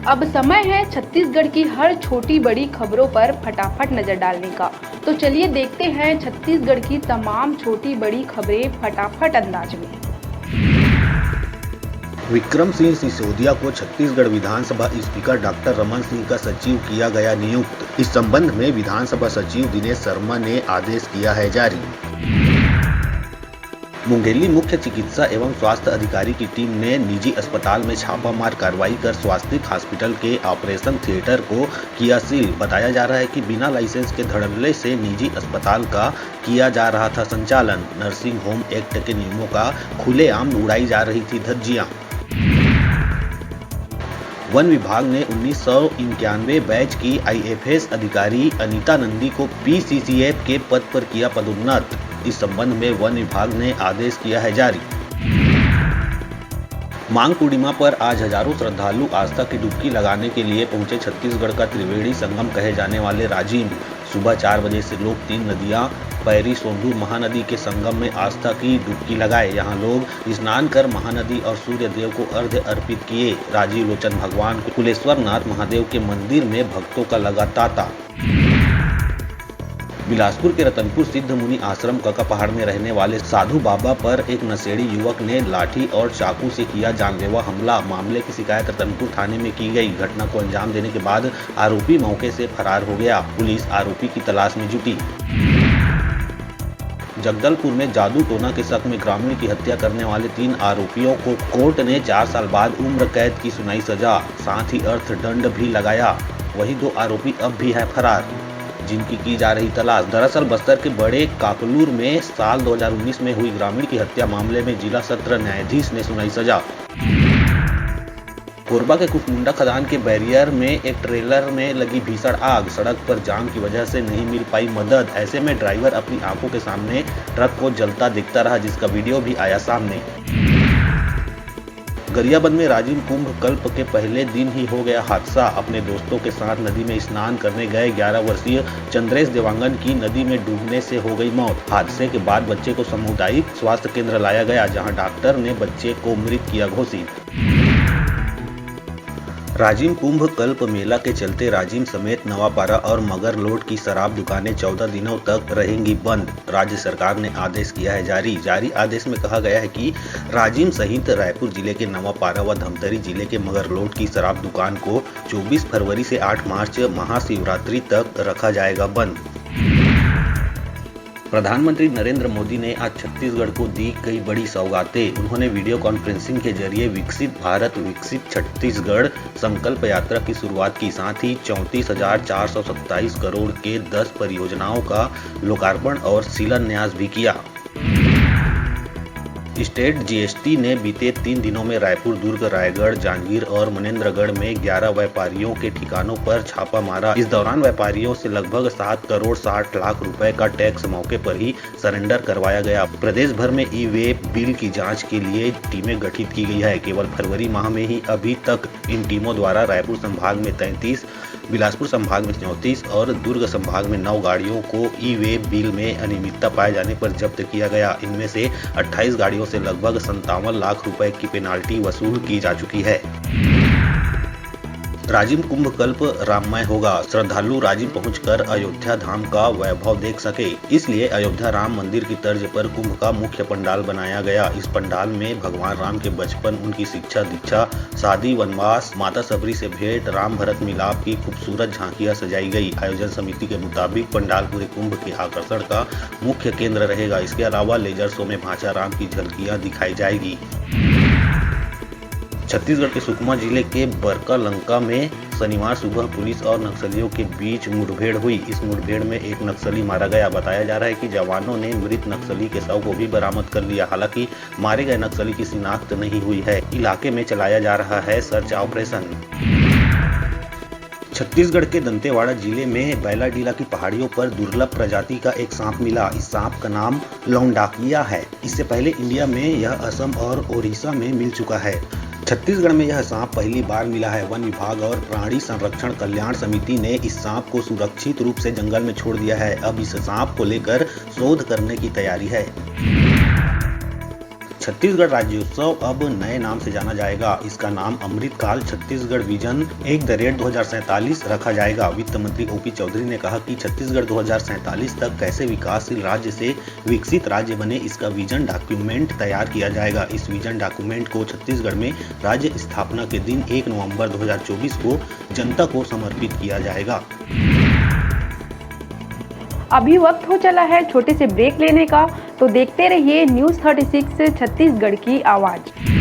अब समय है छत्तीसगढ़ की हर छोटी बड़ी खबरों पर फटाफट नजर डालने का। तो चलिए देखते हैं छत्तीसगढ़ की तमाम छोटी बड़ी खबरें फटाफट अंदाज में। विक्रम सिंह सिसोदिया को छत्तीसगढ़ विधानसभा स्पीकर डॉक्टर रमन सिंह का सचिव किया गया नियुक्त। इस संबंध में विधानसभा सचिव दिनेश शर्मा ने आदेश किया है जारी। मुंगेली मुख्य चिकित्सा एवं स्वास्थ्य अधिकारी की टीम ने निजी अस्पताल में छापामार कार्रवाई कर स्वास्तिक हॉस्पिटल के ऑपरेशन थिएटर को किया सील। बताया जा रहा है कि बिना लाइसेंस के धड़ल्ले से निजी अस्पताल का किया जा रहा था संचालन। नर्सिंग होम एक्ट के नियमों का खुलेआम उड़ाई जा रही थी धज्जियां। वन विभाग ने 1991 बैच की IFS अधिकारी अनीता नंदी को PCCF के पद पर किया पदोन्नत। इस संबंध में वन विभाग ने आदेश किया है जारी। माघ पूर्णिमा पर आज हजारों श्रद्धालु आस्था की डुबकी लगाने के लिए पहुंचे छत्तीसगढ़ का त्रिवेणी संगम कहे जाने वाले राजिम। सुबह 4 बजे से लोग 3 नदियां पैरी सोंढूर महानदी के संगम में आस्था की डुबकी लगाए। यहां लोग स्नान कर महानदी और सूर्य देव को अर्घ्य अर्पित किए। राजीव लोचन भगवान कुलेश्वर नाथ महादेव के मंदिर में भक्तों का लगा तांता। बिलासपुर के रतनपुर सिद्ध मुनि आश्रम कका पहाड़ में रहने वाले साधु बाबा पर एक नशेड़ी युवक ने लाठी और चाकू से किया जानलेवा हमला। मामले की शिकायत रतनपुर थाने में की गई। घटना को अंजाम देने के बाद आरोपी मौके से फरार हो गया। पुलिस आरोपी की तलाश में जुटी। जगदलपुर में जादू टोना के शक में ग्रामीण की हत्या करने वाले 3 आरोपियों को कोर्ट ने 4 साल बाद उम्र कैद की सुनाई सजा, साथ ही अर्थदंड भी लगाया। वही 2 आरोपी अब भी है फरार, जिनकी की जा रही तलाश। दरअसल बस्तर के बड़े काकलूर में साल 2019 में हुई ग्रामीण की हत्या मामले में जिला सत्र न्यायाधीश ने सुनाई सजा। कोरबा के कुसमुंडा खदान के बैरियर में एक ट्रेलर में लगी भीषण आग। सड़क पर जाम की वजह से नहीं मिल पाई मदद। ऐसे में ड्राइवर अपनी आंखों के सामने ट्रक को जलता दिखता रहा, जिसका वीडियो भी आया सामने। गरियाबंद में राजिम कुंभ कल्प के पहले दिन ही हो गया हादसा। अपने दोस्तों के साथ नदी में स्नान करने गए 11 वर्षीय चंद्रेश देवांगन की नदी में डूबने से हो गई मौत। हादसे के बाद बच्चे को सामुदायिक स्वास्थ्य केंद्र लाया गया, जहां डॉक्टर ने बच्चे को मृत किया घोषित। राजिम कुंभ कल्प मेला के चलते राजिम समेत नवापारा और मगरलोड की शराब दुकानें 14 दिनों तक रहेंगी बंद। राज्य सरकार ने आदेश किया है जारी आदेश में कहा गया है कि राजिम सहित रायपुर जिले के नवापारा व धमतरी जिले के मगरलोड की शराब दुकान को 24 फरवरी से 8 मार्च महाशिवरात्रि तक रखा जाएगा बंद। प्रधानमंत्री नरेंद्र मोदी ने आज छत्तीसगढ़ को दी कई बड़ी सौगातें। उन्होंने वीडियो कॉन्फ्रेंसिंग के जरिए विकसित भारत विकसित छत्तीसगढ़ संकल्प यात्रा की शुरुआत की। साथ ही 34,427 करोड़ के 10 परियोजनाओं का लोकार्पण और शिलान्यास भी किया। स्टेट GST ने बीते 3 दिनों में रायपुर, दुर्ग, रायगढ़, जांजगीर और मनेन्द्रगढ़ में 11 व्यापारियों के ठिकानों पर छापा मारा। इस दौरान व्यापारियों से लगभग 7 करोड़ 60 लाख रुपए का टैक्स मौके पर ही सरेंडर करवाया गया। प्रदेश भर में ई-वे बिल की जांच के लिए टीमें गठित की गई है। केवल फरवरी माह में ही अभी तक इन टीमों द्वारा रायपुर संभाग में 33, बिलासपुर संभाग में 34 और दुर्ग संभाग में 9 गाड़ियों को ई-वे बिल में अनियमितता पाए जाने पर जब्त किया गया। इनमें से 28 गाड़ियों से लगभग 57 लाख रुपए की पेनाल्टी वसूल की जा चुकी है। राजिम कुंभ कल्प राममय होगा। श्रद्धालु राजिम पहुंचकर अयोध्या धाम का वैभव देख सके, इसलिए अयोध्या राम मंदिर की तर्ज पर कुंभ का मुख्य पंडाल बनाया गया। इस पंडाल में भगवान राम के बचपन, उनकी शिक्षा दीक्षा, शादी, वनवास, माता सबरी से भेंट, राम भरत मिलाप की खूबसूरत झांकियां सजाई गई। आयोजन समिति के मुताबिक पंडाल पूरे कुंभ के आकर्षण का मुख्य केंद्र रहेगा। इसके अलावा लेजर शो में भांचा राम की झलकियां दिखाई जाएगी। छत्तीसगढ़ के सुकमा जिले के बरका लंका में शनिवार सुबह पुलिस और नक्सलियों के बीच मुठभेड़ हुई। इस मुठभेड़ में एक नक्सली मारा गया। बताया जा रहा है कि जवानों ने मृत नक्सली के शव को भी बरामद कर लिया। हालांकि मारे गए नक्सली की शिनाख्त नहीं हुई है। इलाके में चलाया जा रहा है सर्च ऑपरेशन। छत्तीसगढ़ के दंतेवाड़ा जिले में बैलाडीला की पहाड़ियों पर दुर्लभ प्रजाति का एक सांप मिला। इस सांप का नाम लौंडाकिया है। इससे पहले इंडिया में यह असम और ओडिशा में मिल चुका है। छत्तीसगढ़ में यह सांप पहली बार मिला है। वन विभाग और प्राणी संरक्षण कल्याण समिति ने इस सांप को सुरक्षित रूप से जंगल में छोड़ दिया है। अब इस सांप को लेकर शोध करने की तैयारी है। छत्तीसगढ़ राज्योत्सव अब नए नाम से जाना जाएगा। इसका नाम अमृतकाल छत्तीसगढ़ विजन 2047 रखा जाएगा। वित्त मंत्री ओपी चौधरी ने कहा कि छत्तीसगढ़ 2047 तक कैसे विकासशील राज्य से विकसित राज्य बने, इसका विजन डॉक्यूमेंट तैयार किया जाएगा। इस विजन डॉक्यूमेंट को छत्तीसगढ़ में राज्य स्थापना के दिन 1 नवंबर 2024 को जनता को समर्पित किया जाएगा। अभी वक्त हो चला है छोटे से ब्रेक लेने का, तो देखते रहिए न्यूज़ 36 छत्तीसगढ़ की आवाज़।